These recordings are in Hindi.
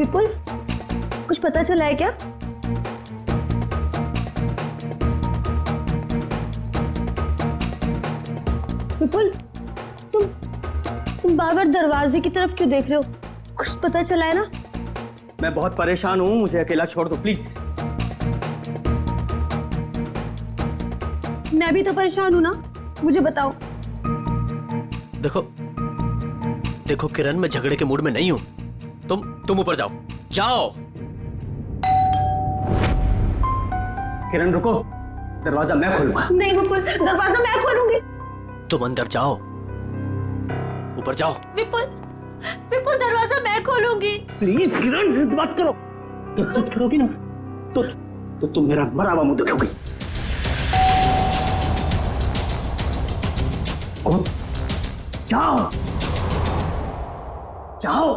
विपुल, कुछ पता चला है क्या? विपुल, तुम बार बार दरवाजे की तरफ क्यों देख रहे हो? कुछ पता चला है ना? मैं बहुत परेशान हूँ, मुझे अकेला छोड़ दो प्लीज। मैं भी तो परेशान हूँ ना, मुझे बताओ। देखो किरण, मैं झगड़े के मूड में नहीं हूँ। तुम ऊपर जाओ, जाओ। किरण रुको, दरवाजा मैं खोलूंगा। नहीं विपुल, दरवाजा मैं खोलूंगी। तुम अंदर जाओ, ऊपर जाओ। विपुल, दरवाजा मैं खोलूंगी। प्लीज किरण, जिद मत करो। तो जिद करोगी ना तो तुम मेरा मरा हुआ मुंह देखोगी। जाओ जाओ।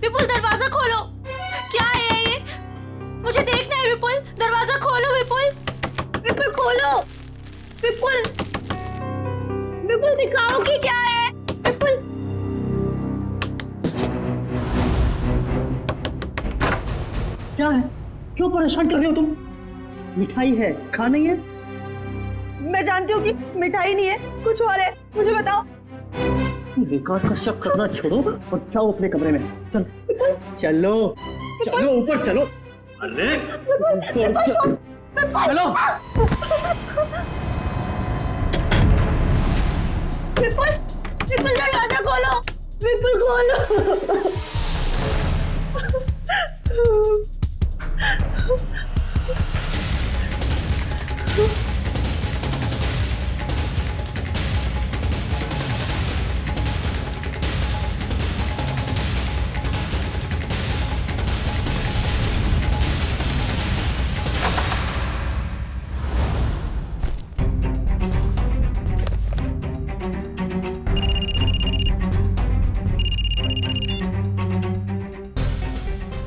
विपुल, दरवाजा खोलो। क्या है ये? मुझे देखना है विपुल, दरवाजा खोलो विपुल खोलो। विपुल दिखाओ कि क्या है। विपुल, क्या है? क्यों परेशान कर रहे हो तुम? मिठाई है, खाना ही है। मैं जानती हूँ कि मिठाई नहीं है, कुछ और है, मुझे बताओ। बेकार का शक करना छोड़ो और जाओ अपने कमरे में। चलो ऊपर चलो। अरे चलो। विपुल दरवाजा खोलो। विपुल खोलो।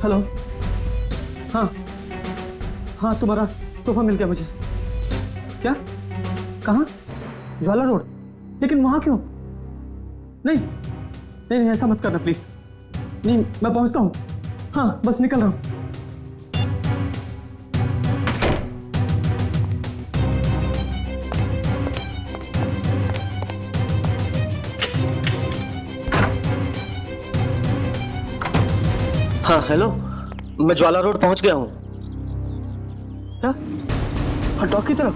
हेलो। हाँ तुम्हारा तोहफा मिल गया मुझे। क्या? कहाँ? ज्वाला रोड। लेकिन वहां क्यों? नहीं ऐसा मत करना प्लीज। नहीं, मैं पहुंचता हूँ। हाँ बस निकल रहा हूँ। हाँ हेलो, मैं ज्वाला रोड पहुंच गया हूँ। क्या? हाँ डॉक की तरफ।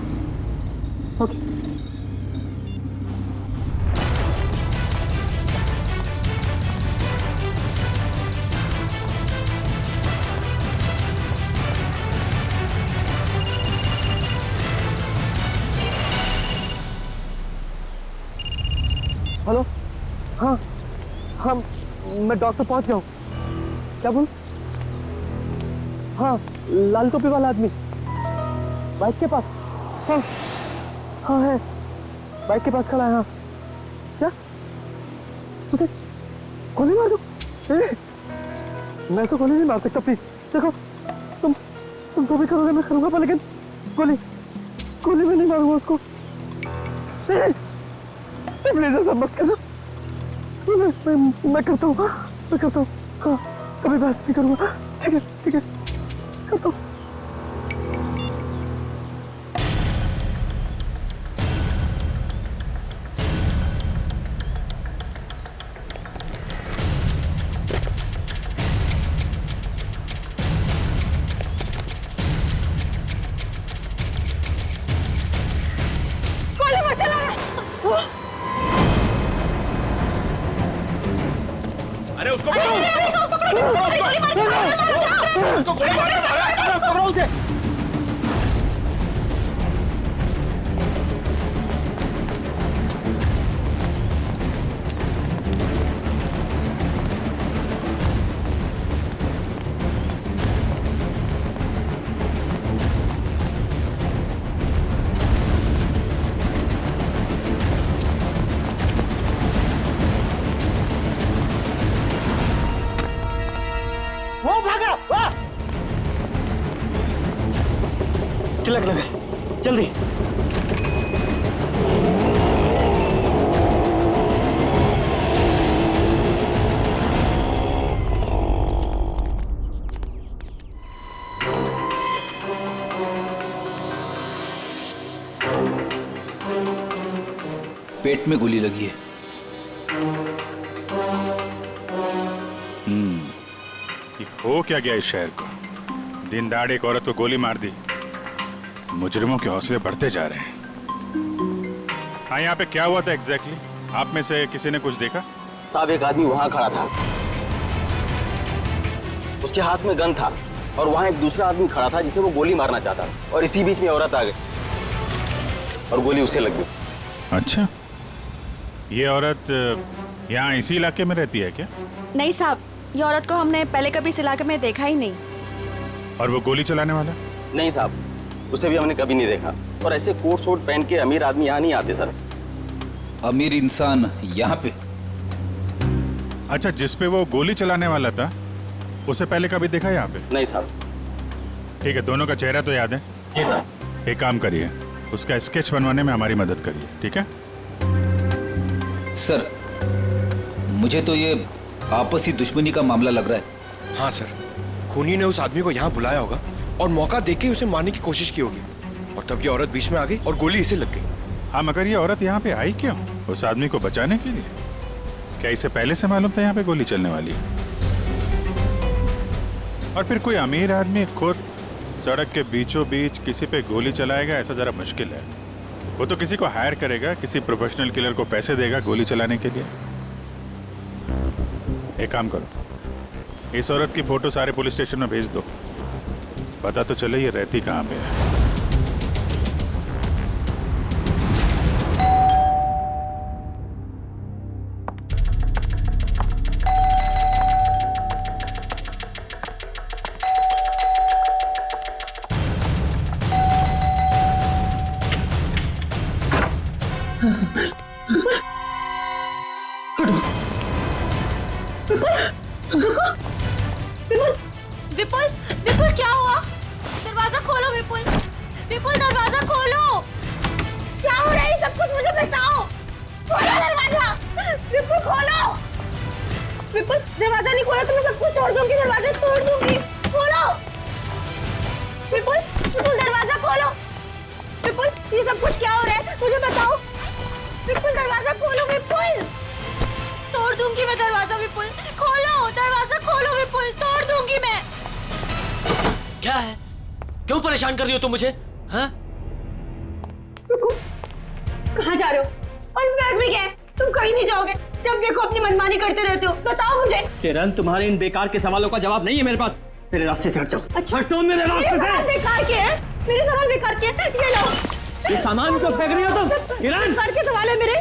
ओके। हेलो। हाँ मैं डॉक्टर पहुंच गया हूँ। क्या बोल? हाँ लाल टोपी वाला आदमी बाइक के पास। हाँ है, बाइक के पास खड़ा है। हाँ क्या? तुझे गोली मार दो? मैं तो गोली नहीं मार सकता प्लीज। देखो तुम तो भी करोगे, मैं करूंगा, पर लेकिन गोली में नहीं मारूंगा उसको। प्लीज ऐसा मत करना। मैं करता हूँ। हाँ कभी बहस नहीं करूंगा। ठीक है करता हूँ। को गोली मार के मारा। पकड़ो उसे। वो भागा, वाह! तिलक नगर, जल्दी। पेट में गोली लगी है। ये हो क्या गया इस शहर को? दिन दहाड़े एक औरत को गोली मार दी। मुजरिमों के हौसले बढ़ते जा रहे हैं। हाँ, यहाँ पे क्या हुआ था एग्जैक्टली? आप में से किसी ने कुछ देखा? साहब, एक आदमी वहां खड़ा था, उसके हाथ में गन था और वहां एक दूसरा आदमी खड़ा था जिसे वो गोली मारना चाहता था, और इसी बीच में औरत आ गई और गोली उसे लग गई। अच्छा, ये औरत यहाँ इसी इलाके में रहती है क्या? नहीं साहब, ये औरत को हमने पहले कभी इस इलाके में देखा ही नहीं। और वो गोली चलाने वाला? नहीं साहब, उसे भी हमने कभी नहीं देखा। और ऐसे कोट शोट पहन के अमीर आदमी यहाँ नहीं आते सर। अमीर इंसान यहाँ पे? अच्छा, जिस पे वो गोली चलाने वाला था उसे पहले कभी देखा यहाँ पे? नहीं साहब। ठीक है, दोनों का चेहरा तो याद है? जी साहब। एक काम करिए, उसका स्केच बनवाने में हमारी मदद करिए, ठीक है? सर, मुझे तो ये आपसी दुश्मनी का मामला लग रहा है। हाँ सर, खूनी ने उस आदमी को यहाँ बुलाया होगा और मौका देके उसे मारने की कोशिश की होगी, और तब ये औरत बीच में आ गई और गोली इसे लग गई। हाँ, मगर ये औरत यहाँ पे आई क्यों? उस आदमी को बचाने के लिए? क्या इसे पहले से मालूम था यहाँ पे गोली चलने वाली है? और फिर कोई अमीर आदमी खुद सड़क के बीचों बीच किसी पे गोली चलाएगा, ऐसा जरा मुश्किल है। वो तो किसी को हायर करेगा, किसी प्रोफेशनल किलर को पैसे देगा गोली चलाने के लिए। एक काम करो, इस औरत की फोटो सारे पुलिस स्टेशन में भेज दो, पता तो चले ये रहती कहाँ पे है। विपुल, विपुल क्या हुआ? दरवाजा खोलो विपुल, विपुल दरवाजा खोलो। क्या हो रहा है सब कुछ मुझे बताओ। खोलो दरवाजा, विपुल खोलो। विपुल, दरवाजा नहीं खोला तो मैं सब कुछ तोड़ दूंगी, दरवाजा तोड़ दूंगी। खोलो विपुल, विपुल दरवाजा खोलो। विपुल, ये सब कुछ क्या हो रहा है मुझे बताओ। विपुल दरवाजा खोलो, विपुल। तोड़ दूंगी मैं दरवाजा, विपुल खोलो, दरवाजा खोलो विपुल, तोड़ दूंगी मैं। क्या है? क्यों परेशान कर रही हो तुम मुझे? हाँ? रुको, कहाँ जा रहे हो? और इस बैग में क्या है? तुम कहीं नहीं जाओगे, जब देखो अपनी मनमानी करते रहते हो। बताओ मुझे। किरण, तुम्हारे इन बेकार के सवालों का जवाब नहीं है मेरे पास। मेरे रास्ते से हट जाओ। अच्छा, हटो मेरे रास्ते से। सवाल बेकार के हैं, मेरे सवाल बेकार के हैं। ये लो, ये सामान क्यों फेंक रही हो तुम? किरण, बेकार के सवाल है मेरे।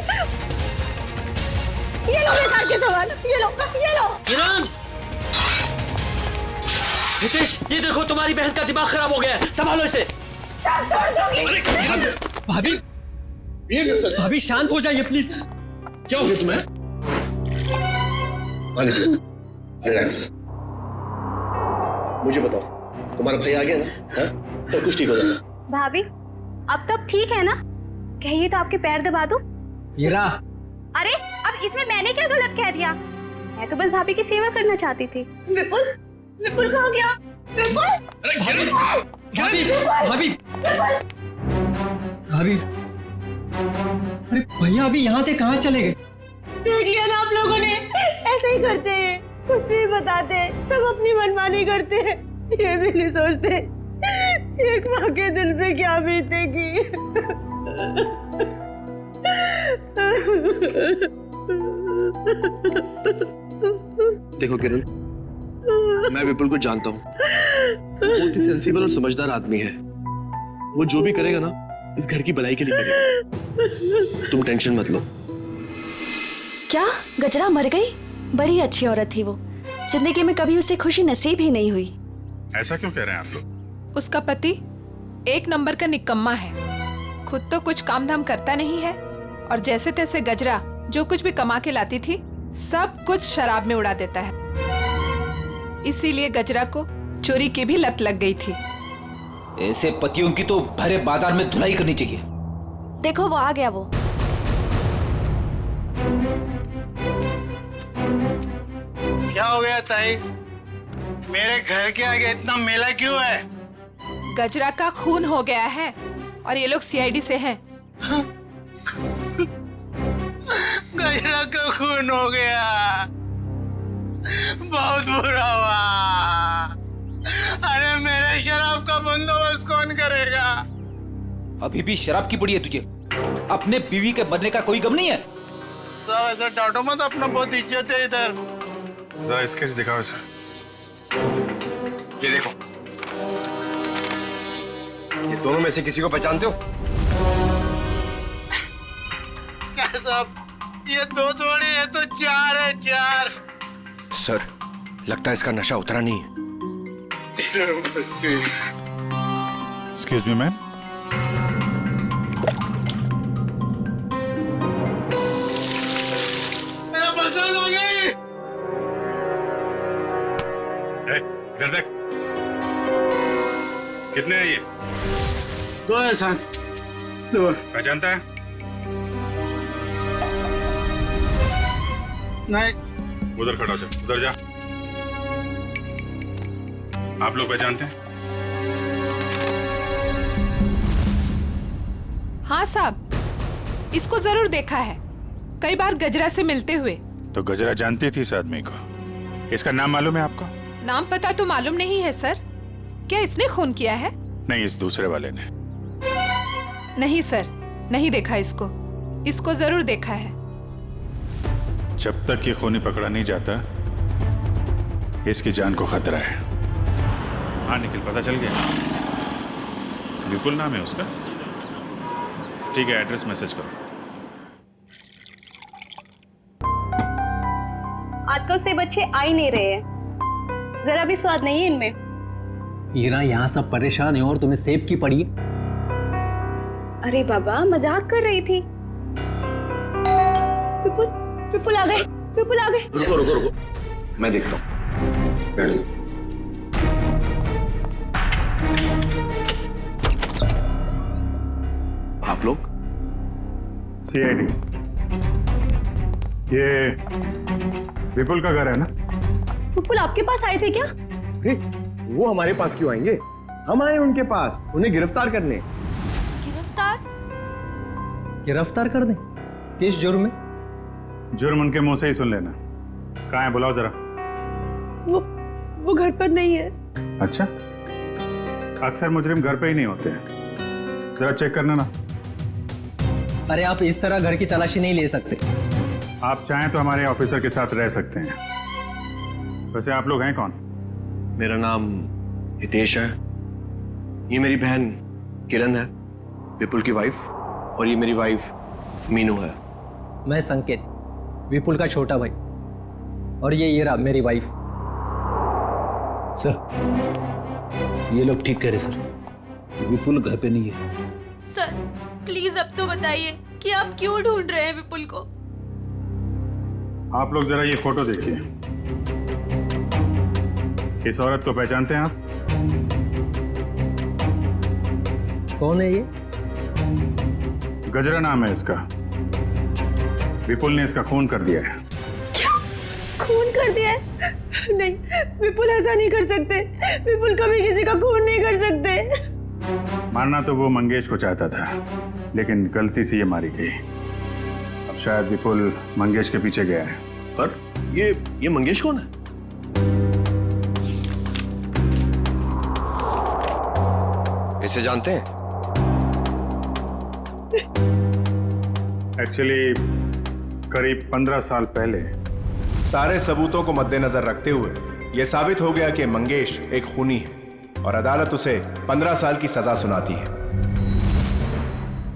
ये लो बेकार के सवाल, ये लो, ये लो। किरण, हितेश, ये देखो तुम्हारी बहन का दिमाग खराब हो गया है, संभालो इसे। भाभी, भाभी शांत हो जाइए प्लीज। क्या हो गया तुम्हें? रिलैक्स। मुझे बताओ, तुम्हारा भाई आ गया ना? हाँ? सब कुछ ठीक हो जाएगा। भाभी, अब तब ठीक है ना? कहिए तो आपके पैर दबा दूं? हीरा, अरे, अब इसमें मैंने क्या गलत कह दिया? मैं तो बस भाभी की सेवा करना चाहती थी। विपुल, विपुल कहाँ गया? विपुल, भाभी, भाभी, भाभी, भाभी, अरे भैया अभी यहाँ थे, कहाँ चले गए? देख लिया ना आप लोगों ने, ऐसे ही करते हैं, कुछ नहीं बताते, सब अपनी मनमानी करते हैं, ये भी नहीं सोचते एक माँ के दिल पे क्या बीतेगी। देखो किरण, मैं विपुल को जानता हूँ, बहुत ही सेंसिबल और समझदार आदमी है। वो जो भी करेगा ना, इस घर की भलाई के लिए करेगा। तुम टेंशन मत लो। क्या गजरा मर गई? बड़ी अच्छी औरत थी वो, जिंदगी में कभी उसे खुशी नसीब ही नहीं हुई। ऐसा क्यों कह रहे हैं आप लोग? उसका पति एक नंबर का निकम्मा है, खुद तो कुछ काम धाम करता नहीं है, और जैसे तैसे गजरा जो कुछ भी कमा के लाती थी सब कुछ शराब में उड़ा देता है। इसीलिए गजरा को चोरी की भी लत लग गई थी। ऐसे पतियों की तो भरे बाजार में धुलाई करनी चाहिए। देखो वो आ गया। वो क्या हो गया ताई? मेरे घर के आगे इतना मेला क्यों है? गजरा का खून हो गया है और ये लोग सीआईडी से हैं। गजरा का खून हो गया, बहुत बुरा हुआ। अरे मेरे शराब का बंदोबस्त कौन करेगा? अभी भी शराब की पड़ी है तुझे? अपने बीवी के बनने का कोई गम नहीं है? सब ऐसा डांटो मत, अपना बहुत इज्जत है इधर। जरा स्केच दिखाओ इसे। ये देखो, ये दोनों में से किसी को पहचानते हो? क्या साहब, ये दो थोड़ी है तो चार है, चार। सर, लगता है इसका नशा उतरा नहीं है। Excuse me ma'am. मेरा पसंद आ गई। इधर देख, कितने हैं ये? दो है साहब, दो। पहचानता है? नहीं। उधर खड़ा हो जा, उधर जा। आप लोग पहचानते हैं? हाँ साहब, इसको जरूर देखा है, कई बार गजरा से मिलते हुए। तो गजरा जानती थी इस आदमी को? इसका नाम मालूम है आपको? नाम पता तो मालूम नहीं है सर। क्या इसने खून किया है? नहीं, इस दूसरे वाले ने। नहीं सर, नहीं देखा इसको। इसको जरूर देखा है। जब तक ये खूनी पकड़ा नहीं जाता, इसकी जान को खतरा है। हाँ निखिल, पता चल गया? विपुल नाम है उसका? ठीक है, एड्रेस मैसेज करो। आजकल से बच्चे आ ही नहीं रहे हैं, जरा भी स्वाद नहीं है इनमें। ईरा, यहाँ सब परेशान है और तुम्हें सेब की पड़ी। अरे बाबा, मजाक कर रही थी। विपुल, विपुल आ गए, विपुल आ गए। रुको रुको रुको, मैं देखता हूँ। आप लोग? सीआईडी। ये विपुल का घर है ना? विपुल आपके पास आए थे क्या? वो हमारे पास क्यों आएंगे? हम आए उनके पास, उन्हें गिरफ्तार करने। गिरफ्तार? गिरफ्तार कर दे? किस जुर्म में? जुर्म उनके मुंह से ही सुन लेना। कहाँ है, बुलाओ जरा। वो घर पर नहीं है। अच्छा, अक्सर मुजरिम घर पे ही नहीं होते हैं, जरा चेक करना ना। अरे आप इस तरह घर की तलाशी नहीं ले सकते। आप चाहें तो हमारे ऑफिसर के साथ रह सकते हैं। वैसे आप लोग हैं कौन? मेरा नाम हितेश है, ये मेरी बहन किरण है, विपुल की वाइफ, और ये मेरी वाइफ मीनू है। मैं संकेत, विपुल का छोटा भाई, और ये ईरा मेरी वाइफ। सर, ये लोग ठीक कह रहे सर, विपुल घर पे नहीं है। सर प्लीज अब तो बताइए कि आप क्यों ढूंढ रहे हैं विपुल को? आप लोग जरा ये फोटो देखिए। इस औरत को पहचानते हैं आप? कौन है ये? गजरा नाम है इसका। विपुल ने इसका खून कर दिया है। क्या? खून कर दिया है? नहीं, विपुल ऐसा नहीं कर सकते। विपुल कभी किसी का खून नहीं कर सकते। मारना तो वो मंगेश को चाहता था, लेकिन गलती से ये मारी गई। अब शायद विपुल मंगेश के पीछे गया है। पर ये मंगेश कौन है? इसे जानते हैं? एक्चुअली करीब 15 साल पहले सारे सबूतों को मद्देनजर रखते हुए यह साबित हो गया कि मंगेश एक खूनी है और अदालत उसे 15 साल की सजा सुनाती है।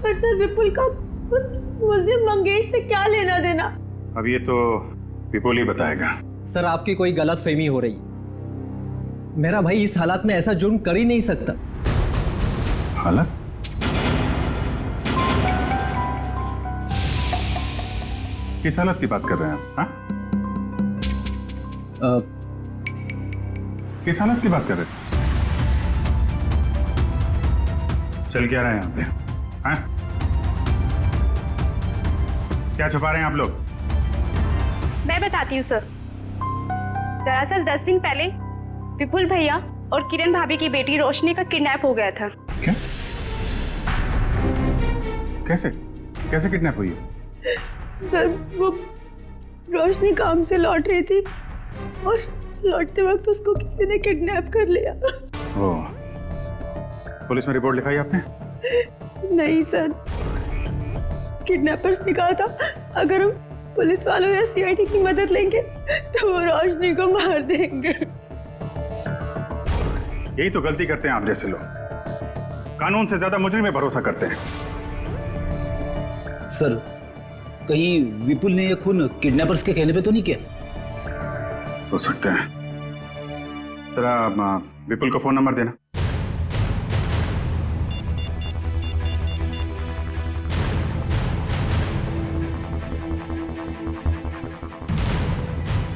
पर सर विपुल का उस मुस्लिम मंगेश से क्या लेना देना? अब ये तो विपुल ही बताएगा। सर आपकी कोई गलत फहमी हो रही है। मेरा भाई इस हालात में ऐसा जुर्म कर ही नहीं सकता। हालत? किस हालत की बात कर रहे हैं आप? हाँ? किस हालत की बात कर रहे हैं? चल क्या रहे हैं यहाँ पे? हाँ? क्या छुपा रहे हैं आप लोग? मैं बताती हूँ सर। दरअसल 10 दिन पहले विपुल भैया और किरण भाभी की बेटी रोशनी का किडनैप हो गया था। क्या? कैसे? कैसे किडनैप हुई? सर वो रोशनी काम से लौट रही थी और लौटते वक्त उसको किसी ने किडनैप कर लिया। ओ, पुलिस में रिपोर्ट लिखाई आपने? नहीं सर, किडनैपर्स ने कहा था अगर हम पुलिस वालों या सीआईडी की मदद लेंगे तो वो रोशनी को मार देंगे। यही तो गलती करते हैं आप जैसे लोग, कानून से ज्यादा मुजरिम में भरोसा करते हैं। सर, कहीं विपुल ने यह खून किडनैपर्स के कहने पे तो नहीं किया? हो सकता है। जरा विपुल को फोन नंबर देना।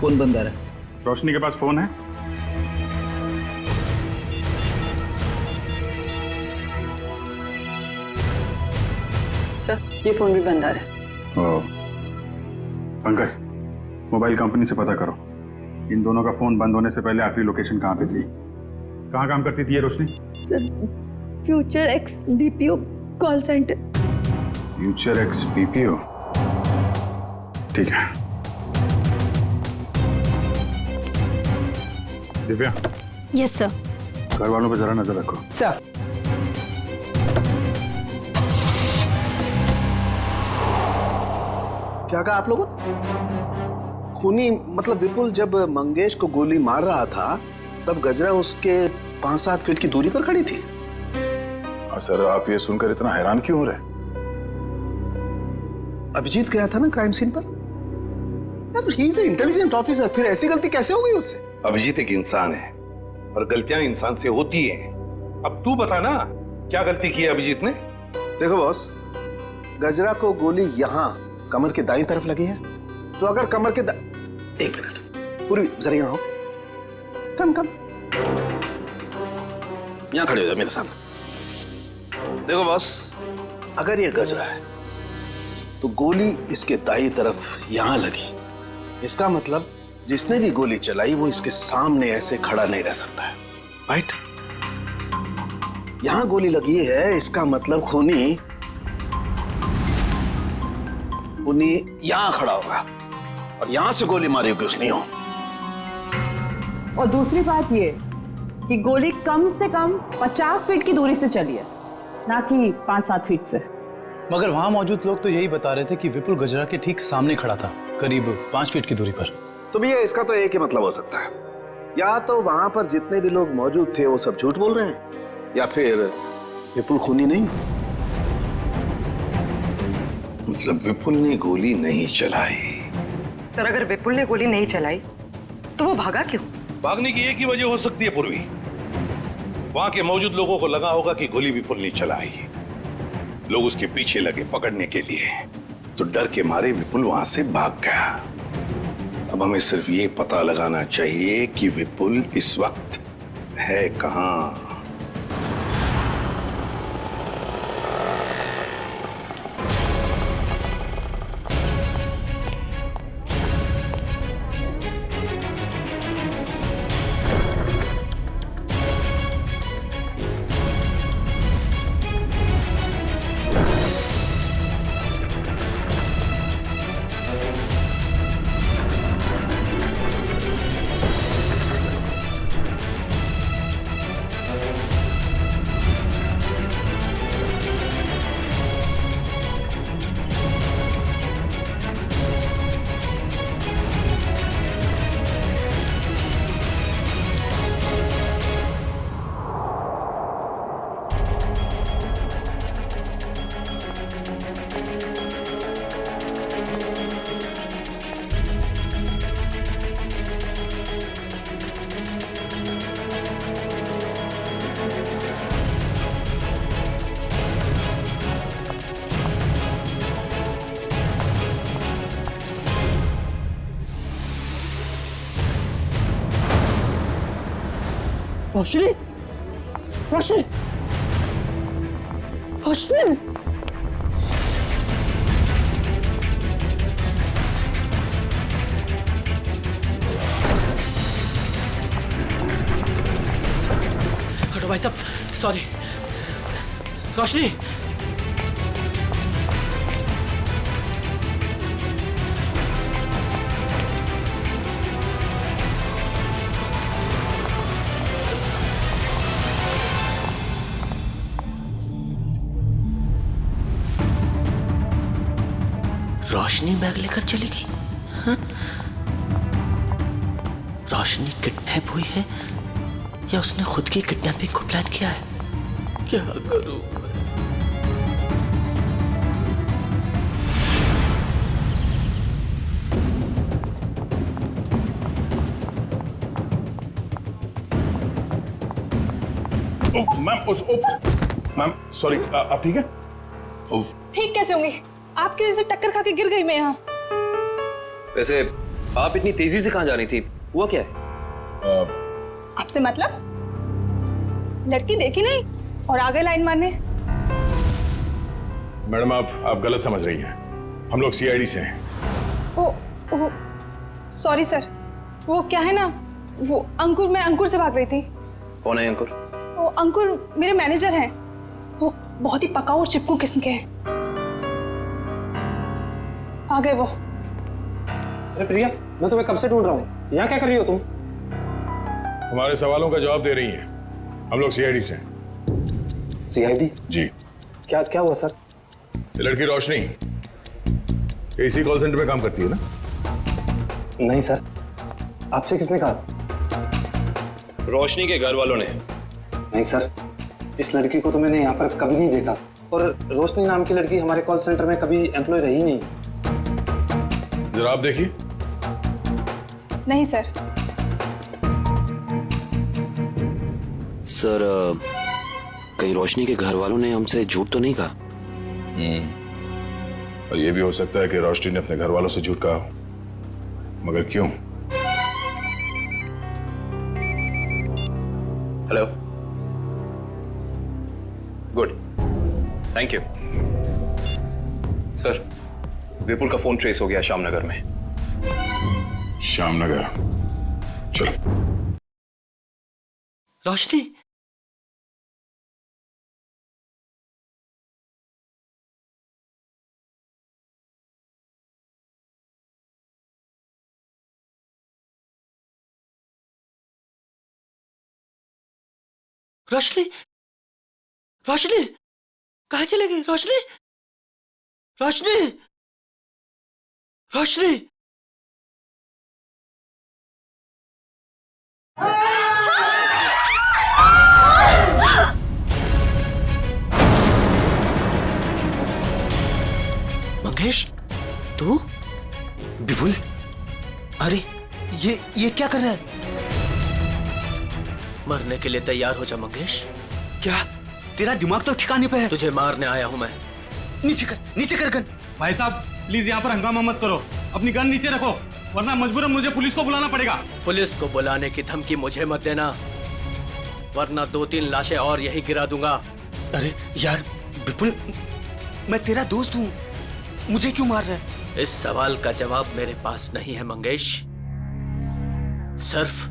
फोन बंद आ रहा है। रोशनी के पास फोन है? सर ये फोन भी बंद आ रहा है। पंकज, मोबाइल कंपनी से पता करो इन दोनों का फोन बंद होने से पहले आपकी लोकेशन कहाँ पे थी? कहाँ काम करती थी ये Roshni? Sir future X BPO call centre. Future X BPO, ठीक है। दिव्या। Yes sir. घर वालों पे जरा नजर रखो। सर क्या कहा आप लोगों ने? खूनी मतलब विपुल जब मंगेश को गोली मार रहा था तब गजरा उसके 5-7 फीट की दूरी पर खड़ी थी। सर आप ये सुनकर इतना हैरान क्यों हो रहे? अभिजीत गया था ना क्राइम सीन पर। यार ही इज इंटेलिजेंट ऑफिसर, फिर ऐसी गलती कैसे हो गई उससे? अभिजीत एक इंसान है और गलतियां इंसान से होती हैं। अब तू बता ना क्या गलती की है अभिजीत ने? देखो बॉस, गजरा को गोली यहाँ कमर के दाईं तरफ लगी है, तो अगर कमर के एक मिनट पूरी जरा यहाँ आओ। कम यहाँ खड़े हो जाओ मेरे सामने। देखो बॉस, अगर ये गजरा है तो गोली इसके दाईं तरफ यहां लगी, इसका मतलब जिसने भी गोली चलाई वो इसके सामने ऐसे खड़ा नहीं रह सकता है, राइट? यहां गोली लगी है, इसका मतलब खूनी यहां खड़ा होगा और यहां से गोली मारी होगी उसने। और दूसरी बात ये कि गोली कम से कम 50 फीट की दूरी से चली है, ना कि 5-7 फीट से। मगर वहां मौजूद लोग तो यही बता रहे थे कि विपुल गजरा के ठीक सामने खड़ा था, करीब 5 फीट की दूरी पर। तो भैया इसका तो एक ही मतलब हो सकता है, या तो वहां पर जितने भी लोग मौजूद थे वो सब झूठ बोल रहे हैं, या फिर विपुल खूनी नहीं। मतलब विपुल ने गोली नहीं चलाई? सर अगर विपुल ने गोली नहीं चलाई तो वो भागा क्यों? भागने की एक ही वजह हो सकती है पूर्वी, वहां के मौजूद लोगों को लगा होगा कि गोली विपुल ने चलाई, लोग उसके पीछे लगे पकड़ने के लिए, तो डर के मारे विपुल वहां से भाग गया। अब हमें सिर्फ ये पता लगाना चाहिए कि विपुल इस वक्त है कहां। रोशनी, रोशनी, रोशनी। हटो भाई साहब, सॉरी। रोशनी, रोशनी बैग लेकर चली गई। हाँ? रोशनी किडनैप हुई है या उसने खुद की किडनैपिंग को प्लान किया है? क्या करूं? मैम सॉरी, आप ठीक है? ठीक कैसे होंगी? आपकी वजह से टक्कर खा के गिर गई मैं यहाँ। वैसे आप इतनी तेजी से कहाँ जा रही थी? हुआ क्या है? आपसे मतलब? लड़की देखी नहीं और आगे लाइन मारने। मैडम आप गलत समझ रही हैं। हम लोग सीआईडी से हैं। ओ सॉरी सर। वो क्या है ना, वो अंकुर, मैं अंकुर से भाग रही थी। कौन है अंकुर? वो अंकुर मेरे मैनेजर हैं। वो बहुत ही पकाऊ और चिपकू किस्म के हैं। आ गए वो। अरे प्रिया, मैं तुम्हें कब से ढूंढ रहा हूँ। यहाँ क्या कर रही हो तुम? हमारे सवालों का जवाब दे रही हैं। हम लोग सीआईडी से हैं। सीआईडी? जी। क्या क्या हुआ सर? ये लड़की रोशनी एसी कॉल सेंटर में काम करती है ना? नहीं सर, आपसे किसने कहा? रोशनी के घर वालों ने। नहीं सर, इस लड़की को तो मैंने यहाँ पर कभी नहीं देखा और रोशनी नाम की लड़की हमारे कॉल सेंटर में कभी एम्प्लॉय रही नहीं। जरा आप देखिए। नहीं सर। सर, कहीं रोशनी के घर वालों ने हमसे झूठ तो नहीं कहा? और ये भी हो सकता है कि रोशनी ने अपने घर वालों से झूठ कहा हो, मगर क्यों? Hello, good, thank you sir. Vipul का फोन ट्रेस हो गया श्यामनगर में। श्यामनगर, चलो। रोशनी, रोशनी, रोशनी, कहाँ चले गई? रोशनी, रोशनी, रोशनी। मंगेश, तू? विपुल, अरे ये क्या कर रहा है? मरने के लिए तैयार हो जा मंगेश। क्या तेरा दिमाग तो ठिकाने पे है? तुझे मारने आया हूं मैं। नीचे कर गन। भाई साहब प्लीज यहाँ पर हंगामा मत करो, अपनी गन नीचे रखो वरना मजबूरन मुझे पुलिस को बुलाना पड़ेगा। पुलिस को बुलाने की धमकी मुझे मत देना, वरना 2-3 लाशें और यही गिरा दूंगा। अरे यार विपुल, मैं तेरा दोस्त हूँ, मुझे क्यों मार रहा है? इस सवाल का जवाब मेरे पास नहीं है मंगेश। सिर्फ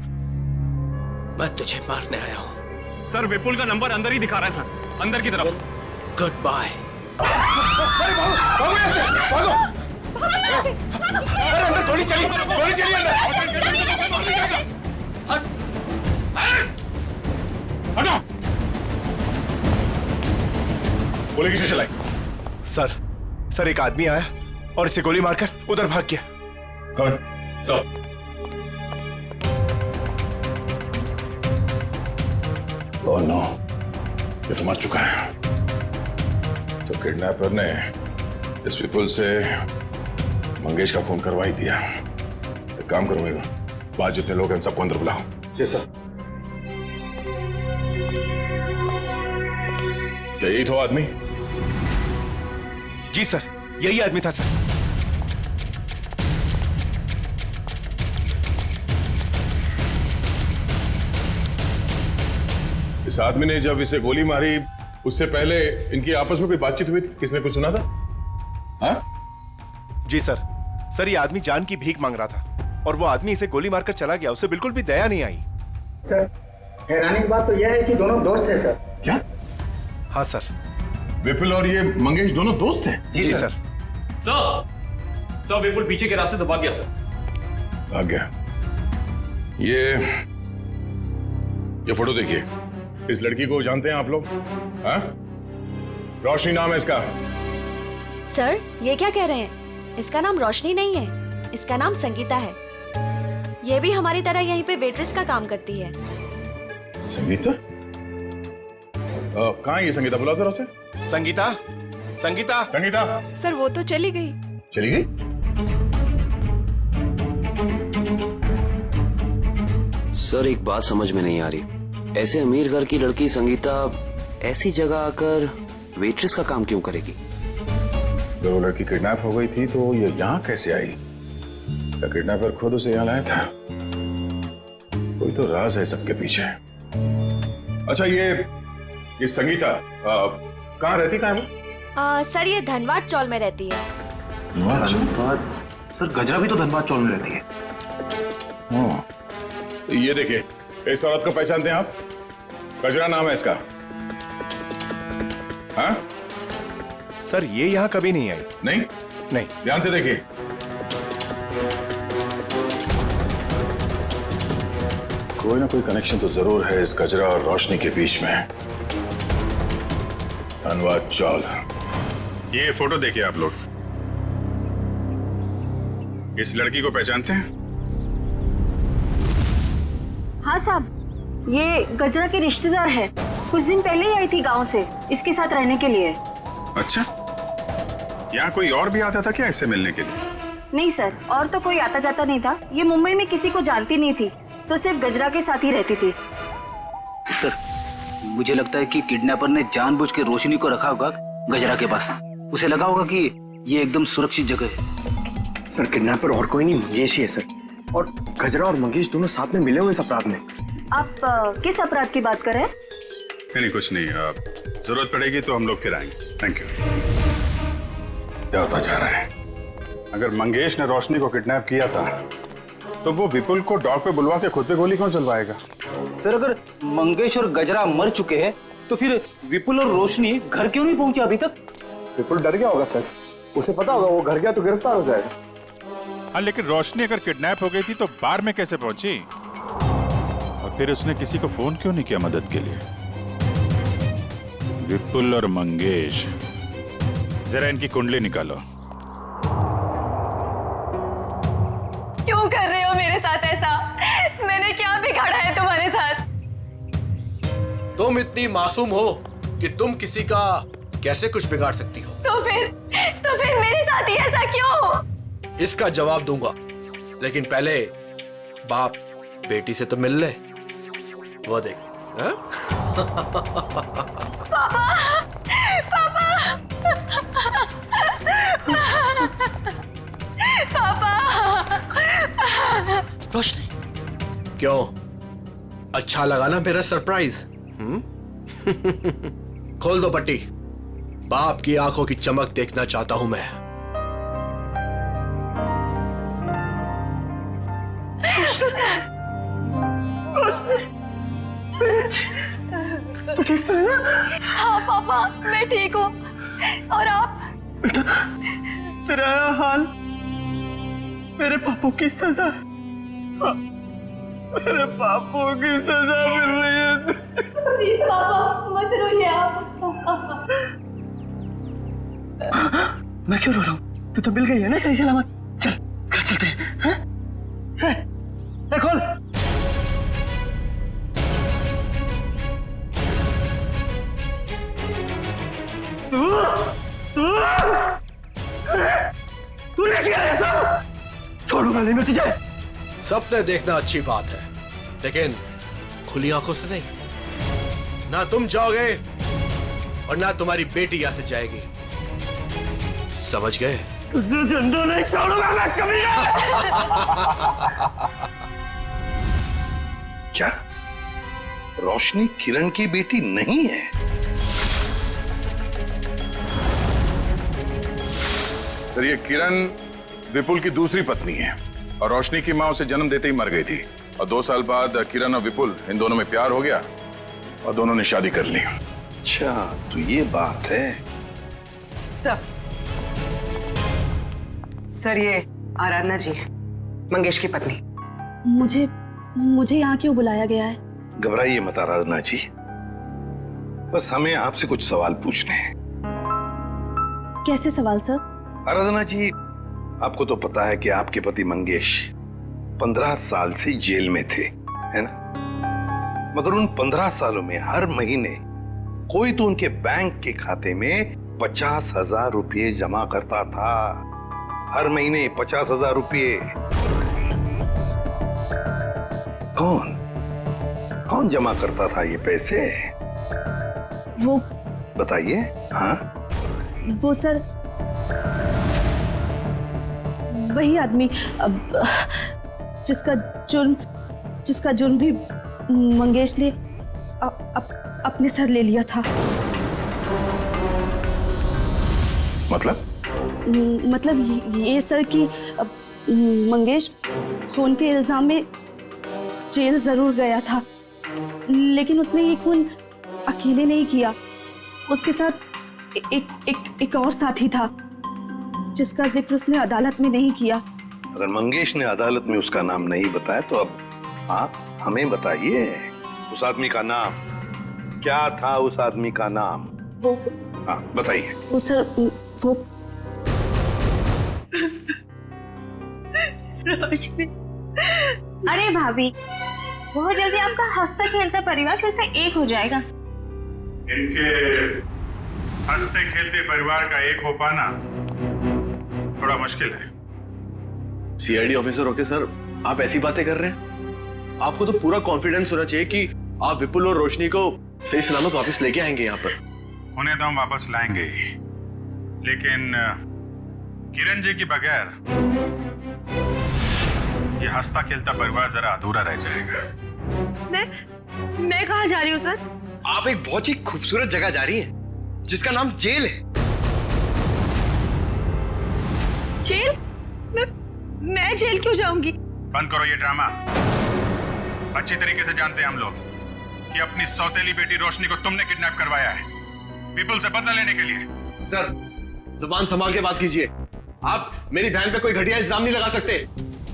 मैं तुझे मारने आया हूँ। सर, विपुल का नंबर अंदर ही दिखा रहा है सर, अंदर की तरफ। Goodbye. अरे भागो यहाँ से, भागो। अरे अंदर गोली चली अंदर। हटो। गोली किसे चलाई? सर एक आदमी आया और इसे गोली मारकर उधर भाग गया। कौन? सब। ओह नो, ये तो मर चुका है। तो किडनैपर ने इस विपुल से मंगेश का खून करवा ही दिया। एक काम करूंगा, बाहर जितने लोग हैं सबको अंदर बुलाओ। Yes sir. क्या यही था आदमी? जी सर, यही आदमी था सर। इस आदमी ने जब इसे गोली मारी उससे पहले इनकी आपस में कोई बातचीत हुई थी? किसने कुछ सुना था? हाँ? जी सर। सर ये आदमी जान की भीख मांग रहा था और वो आदमी इसे गोली मारकर चला गया। उसे बिल्कुल भी दया नहीं आई। सर हैरानी की बात तो यह है कि दोनों दोस्त हैं सर। क्या? हाँ सर। विपुल और ये मंगेश दोनों दोस्त हैं? जी सर। सर विपुल पीछे के रास्ते से भाग गया सर। भाग गया। ये फोटो देखिए। इस लड़की को जानते हैं आप लोग? हाँ? रोशनी नाम है इसका। सर ये क्या कह रहे हैं? इसका नाम रोशनी नहीं है, इसका नाम संगीता है। ये भी हमारी तरह यहीं पे वेट्रेस का काम करती है। संगीता? कहाँ है ये संगीता? बुला जरा उसे। संगीता, संगीता, संगीता। सर वो तो चली गई। चली गई? सर एक बात समझ में नहीं आ रही, ऐसे अमीर घर की लड़की संगीता ऐसी जगह आकर वेट्रेस का काम क्यों करेगी? जब वो लड़की किडनैप हो गई थी तो ये यहाँ कैसे आई? क्या किडनैपर खुद उसे यहाँ लाया था? कोई तो राज है सबके पीछे। अच्छा ये संगीता कहाँ रहती? कहाँ है वो? सर ये धनबाद चौल में रहती है। धनबाद? सर गजरा भी तो धनबाद चौल में रहती है। ये देखिए, इस औरत को पहचानते हैं आप? गजरा नाम है इसका। हाँ? सर ये यहाँ कभी नहीं आई। नहीं? नहीं। ध्यान से देखिए। कोई ना कोई कनेक्शन तो जरूर है इस गजरा और रोशनी के बीच में। धनबाद चौल। ये फोटो देखिए आप लोग। इस लड़की को पहचानते हैं? हाँ साहब, ये गजरा की रिश्तेदार है। कुछ दिन पहले ही आई थी गांव से इसके साथ रहने के लिए। अच्छा, यहाँ कोई और भी आता था क्या इससे मिलने के लिए? नहीं सर, और तो कोई आता जाता नहीं था। ये मुंबई में किसी को जानती नहीं थी, तो सिर्फ गजरा के साथ ही रहती थी। सर मुझे लगता है कि किडनैपर ने जानबूझ के रोशनी को रखा होगा गजरा के पास। उसे लगा होगा कि ये एकदम सुरक्षित जगह है। सर किडनैपर और कोई नहीं, मंगेश ही है सर। और गजरा और मंगेश दोनों साथ में मिले हुए इस अपराध में। आप किस अपराध की बात कर रहे हैं? नहीं कुछ नहीं, जरूरत पड़ेगी तो हम लोग फिर आएंगे। Thank you. क्या होता जा रहा है? अगर मंगेश ने रोशनी को किडनैप किया था तो वो विपुल को डॉग पे बुलवा के खुद पे गोली कौन चलवाएगा? सर अगर मंगेश और गजरा मर चुके हैं तो फिर विपुल और रोशनी घर क्यों नहीं पहुंचे अभी तक? विपुल डर गया होगा सर। उसे पता होगा वो घर गया तो गिरफ्तार हो जाएगा। हाँ लेकिन रोशनी अगर किडनैप हो गई थी तो बार में कैसे पहुंची? और फिर उसने किसी को फोन क्यों नहीं किया मदद के लिए? विपुल और मंगेश, जरा इनकी कुंडली निकालो। क्यों कर रहे हो मेरे साथ ऐसा? मैंने क्या बिगाड़ा है तुम्हारे साथ? तुम इतनी मासूम हो कि तुम किसी का कैसे कुछ बिगाड़ सकती हो? तो फिर मेरे साथ ही ऐसा क्यों? इसका जवाब दूंगा, लेकिन पहले बाप बेटी से तो मिल ले। वो देख। हाँ? पापा, पापा, पापा। रोशनी, क्यों अच्छा लगा ना मेरा सरप्राइज? खोल दो पट्टी। बाप की आंखों की चमक देखना चाहता हूं मैं। तू ठीक तो है ना? हाँ पापा, मैं ठीक हूँ। और आप? बेटा, तेरा हाल मेरे पापू की सजा। मेरे पापू की सजा मिल रही है। प्लीज पापा मत रोइए आप। मैं क्यों रो रहा हूँ? तू तो मिल गई है ना सही सलामत। चल घर चलते हैं। खोल। तूने किया ऐसा? छोड़ूंगा नहीं मैं तुझे। सपने देखना अच्छी बात है, लेकिन खुली आंखों से नहीं। ना तुम जाओगे और ना तुम्हारी बेटी यहां से जाएगी, समझ गए? तुझे जिंदा नहीं छोड़ूंगा मैं कभी। क्या? रोशनी किरण की बेटी नहीं है। सर, ये किरण विपुल की दूसरी पत्नी है और रोशनी की मां उसे जन्म देते ही मर गई थी और 2 साल बाद किरण और विपुल इन दोनों में प्यार हो गया और दोनों ने शादी कर ली। अच्छा, तो ये बात है। सर ये आराधना जी, मंगेश की पत्नी। मुझे यहाँ क्यों बुलाया गया है? घबराइए मत आराधना जी, बस हमें आपसे कुछ सवाल पूछने हैं। कैसे सवाल सर? आराधना जी, आपको तो पता है कि आपके पति मंगेश 15 साल से जेल में थे, है ना? मगर उन 15 सालों में हर महीने कोई तो उनके बैंक के खाते में 50,000 रुपये जमा करता था। हर महीने 50,000 रुपये। कौन जमा करता था ये पैसे? वो बताइए। हाँ, वो सर, वही आदमी जिसका जुर्म भी मंगेश ने अपने सर ले लिया था। मतलब ये सर कि मंगेश खून के इल्जाम में जेल जरूर गया था, लेकिन उसने ये खून अकेले नहीं किया। उसके साथ एक और साथी था जिसका जिक्र उसने अदालत में नहीं किया। अगर मंगेश ने अदालत में उसका नाम नहीं बताया तो अब आप हमें बताइए, उस आदमी का नाम क्या था? उस आदमी का नाम वो, हाँ बताइए। वो सर, वो रोशनी। अरे भाभी, बहुत जल्दी आपका हंसता खेलता परिवार फिर से एक हो जाएगा। इनके हंसते खेलते परिवार का एक हो पाना थोड़ा मुश्किल है। सीआईडी ऑफिसर होके सर आप ऐसी बातें कर रहे हैं? आपको तो पूरा कॉन्फिडेंस होना चाहिए कि आप विपुल और रोशनी को सही सलामत वापस लेके आएंगे यहाँ पर। उन्हें तो हम वापस लाएंगे ही, लेकिन किरण जी के बगैर ये हंसता खेलता परिवार जरा अधूरा रह जाएगा। मैं कहाँ जा रही हूँ सर? आप एक बहुत ही खूबसूरत जगह जा रही हैं जिसका नाम जेल है। जेल? मैं जेल क्यों जाऊंगी? बंद करो ये ड्रामा। अच्छी तरीके से जानते हैं हम लोग कि अपनी सौतेली बेटी रोशनी को तुमने किडनैप करवाया है विपुल से बदला लेने के लिए। सर जुबान संभाल के बात कीजिए। आप मेरी बहन पे कोई घटिया इल्जाम नहीं लगा सकते,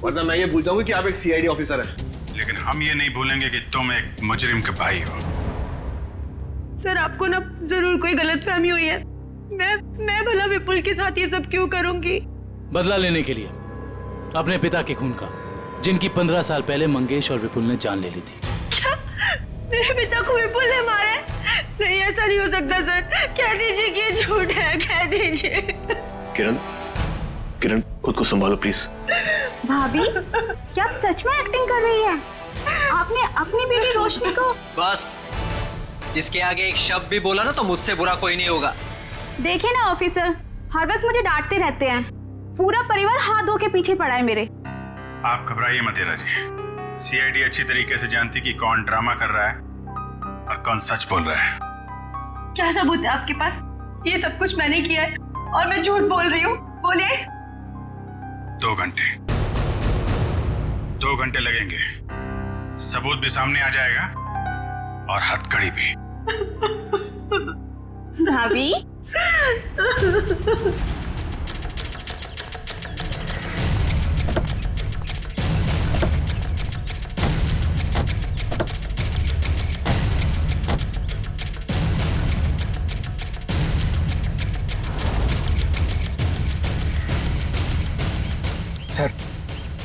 वरना मैं ये भूल जाऊंगी कि आप एक सीआईडी ऑफिसर हैं। लेकिन हम ये नहीं भूलेंगे कि तुम एक मुजरिम के भाई हो। सर आपको ना जरूर कोई गलतफहमी हुई है। मैं भला विपुल के साथ ये सब क्यों करूंगी? बदला लेने के लिए अपने पिता के खून का, जिनकी 15 साल पहले मंगेश और विपुल ने जान ले ली थी। क्या मेरे पिता को विपुल ने मारा है? नहीं, ऐसा नहीं हो सकता सर। कह दीजिए कि ये झूठ है, कह दीजिए। किरण खुद को संभालो प्लीज। भाभी, क्या आप सच में एक्टिंग कर रही हैं? आपने अपनी बेटी रोशनी को। बस, इसके आगे एक शब्द भी बोला ना तो मुझसे बुरा कोई नहीं होगा। देखिए ना ऑफिसर, हर वक्त मुझे डांटते रहते हैं। पूरा परिवार हाथ धो के पीछे पड़ा है मेरे। आप घबराइए मत हीरा जी। सीआईडी अच्छी तरीके से जानती कि कौन ड्रामा कर रहा है और कौन सच बोल रहा है। क्या सबूत है आपके पास? ये सब कुछ मैंने किया है और मैं झूठ बोल रही हूँ? बोलिए। 2 घंटे 2 घंटे लगेंगे, सबूत भी सामने आ जाएगा और हथकड़ी भी। भाभी,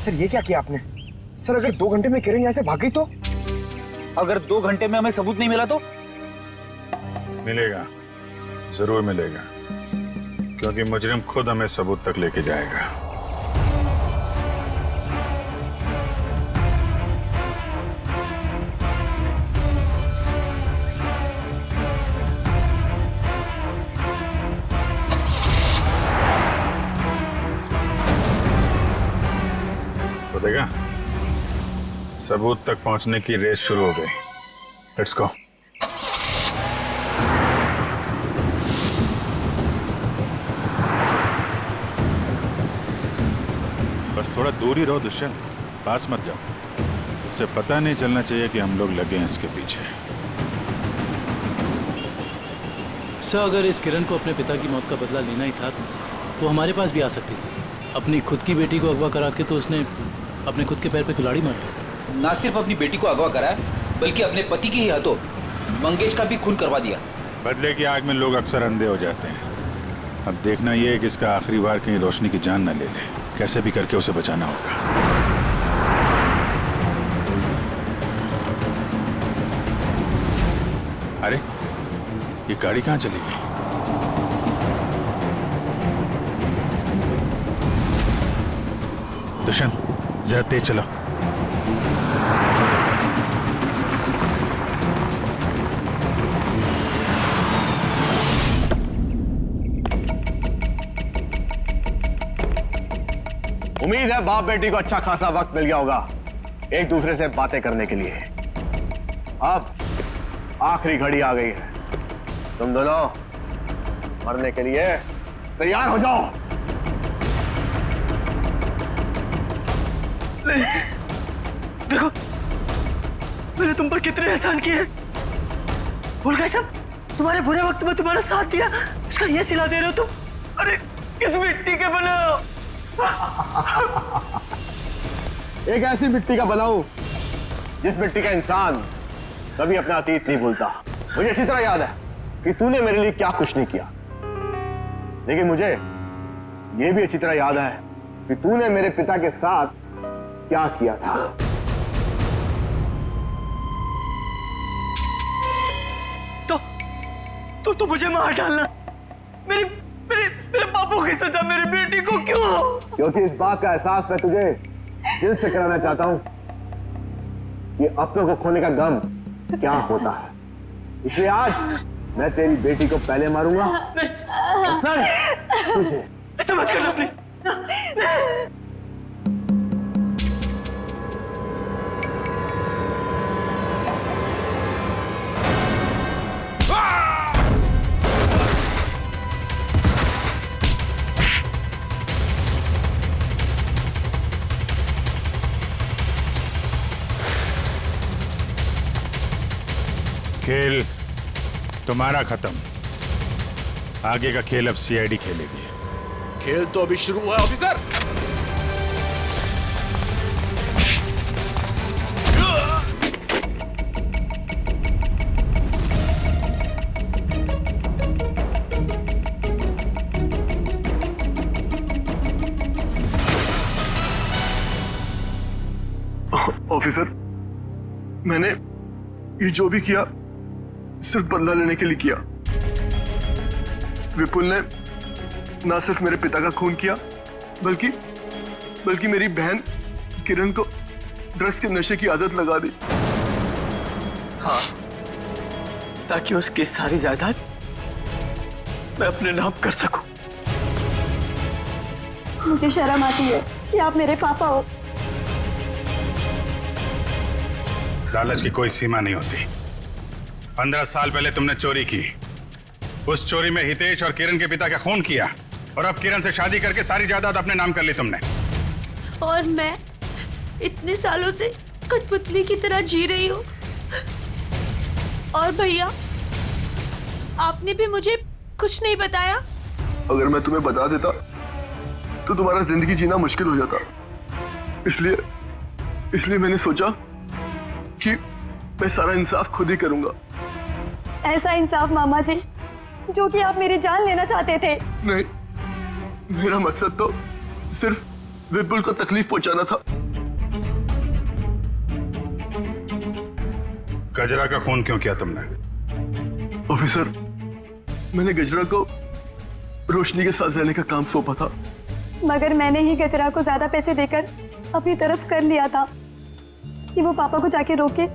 सर ये क्या किया आपने? सर अगर 2 घंटे में किरण यहाँ से भाग गई तो? अगर 2 घंटे में हमें सबूत नहीं मिला तो? मिलेगा, जरूर मिलेगा, क्योंकि मुजरिम खुद हमें सबूत तक लेके जाएगा। तो देखा, सबूत तक पहुंचने की रेस शुरू हो गई। Let's go. बस थोड़ा दूर ही रहो दुष्यंत, पास मत जाओ। उसे पता नहीं चलना चाहिए कि हम लोग लगे हैं इसके पीछे। सर, अगर इस किरण को अपने पिता की मौत का बदला लेना ही था तो हमारे पास भी आ सकती थी। अपनी खुद की बेटी को अगवा करा के तो उसने अपने खुद के पैर पे कुल्हाड़ी मार दी। ना सिर्फ अपनी बेटी को अगवा कराया, बल्कि अपने पति के ही हाथों मंगेश का भी खून करवा दिया। बदले की आग में लोग अक्सर अंधे हो जाते हैं। अब देखना यह है कि इसका आखिरी बार कहीं रोशनी की जान न ले ले। कैसे भी करके उसे बचाना होगा। अरे ये गाड़ी कहाँ चली गई? दुष्यंत जरा तेज चलो। उम्मीद है बाप बेटी को अच्छा खासा वक्त मिल गया होगा एक दूसरे से बातें करने के लिए। अब आखिरी घड़ी आ गई है, तुम दोनों मरने के लिए तैयार हो जाओ। देखो मैंने तुम पर कितने एहसान किए। भूल गए सब? तुम्हारे बुरे वक्त में तुम्हारा साथ दिया, इसका ये सिला दे रहे हो तुम? अरे किस मिट्टी के बने हो? एक ऐसी मिट्टी का बनाऊं जिस मिट्टी का इंसान कभी अपना अतीत नहीं भूलता। मुझे अच्छी तरह याद है कि तूने मेरे लिए क्या कुछ नहीं किया, लेकिन मुझे यह भी अच्छी तरह याद है कि तूने मेरे पिता के साथ क्या किया था। तो मुझे मार डालना, मेरे मेरे मेरे बापू की सजा मेरी बेटी को क्यों? क्योंकि इस बात का एहसास मैं तुझे दिल से कराना चाहता हूं कि अपनों को खोने का गम क्या होता है। इसलिए आज मैं तेरी बेटी को पहले मारूंगा, तुझे। ऐसा मत करना प्लीज। खेल तुम्हारा खत्म। आगे का खेल अब सीआईडी खेलेगी। खेल तो अभी शुरू हुआ है ऑफिसर। ऑफिसर, मैंने ये जो भी किया सिर्फ बदला लेने के लिए किया। विपुल ने ना सिर्फ मेरे पिता का खून किया, बल्कि मेरी बहन किरण को ड्रग्स के नशे की आदत लगा दी। हाँ, ताकि उसकी सारी जायदाद मैं अपने नाम कर सकूं। मुझे शर्म आती है कि आप मेरे पापा हो। लालच की कोई सीमा नहीं होती। 15 साल पहले तुमने चोरी की, उस चोरी में हितेश और किरण के पिता का खून किया, और अब किरण से शादी करके सारी जायदाद अपने नाम कर ली तुमने। और मैं इतने सालों से कठपुतली की तरह जी रही हूँ। और भैया, आपने भी मुझे कुछ नहीं बताया। अगर मैं तुम्हें बता देता तो तुम्हारा जिंदगी जीना मुश्किल हो जाता। इसलिए मैंने सोचा कि मैं सारा इंसाफ खुद ही करूंगा। ऐसा इंसाफ मामा जी जो कि आप मेरी जान लेना चाहते थे। नहीं, मेरा मकसद तो सिर्फ विपुल को तकलीफ पहुंचाना था। गजरा का खून क्यों किया तुमने? ऑफिसर, मैंने गजरा को रोशनी के साथ रहने का काम सौंपा था, मगर मैंने ही गजरा को ज्यादा पैसे देकर अपनी तरफ कर लिया था कि वो पापा को जाके रोके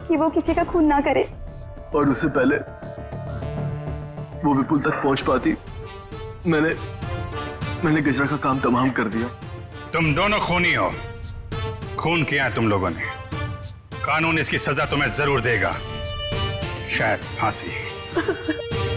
कि वो किसी का खून ना करे। और उससे पहले वो विपुल तक पहुंच पाती, मैंने गजरा का काम तमाम कर दिया। तुम दोनों खूनी हो। खून किया तुम लोगों ने। कानून इसकी सजा तुम्हें जरूर देगा। शायद फांसी।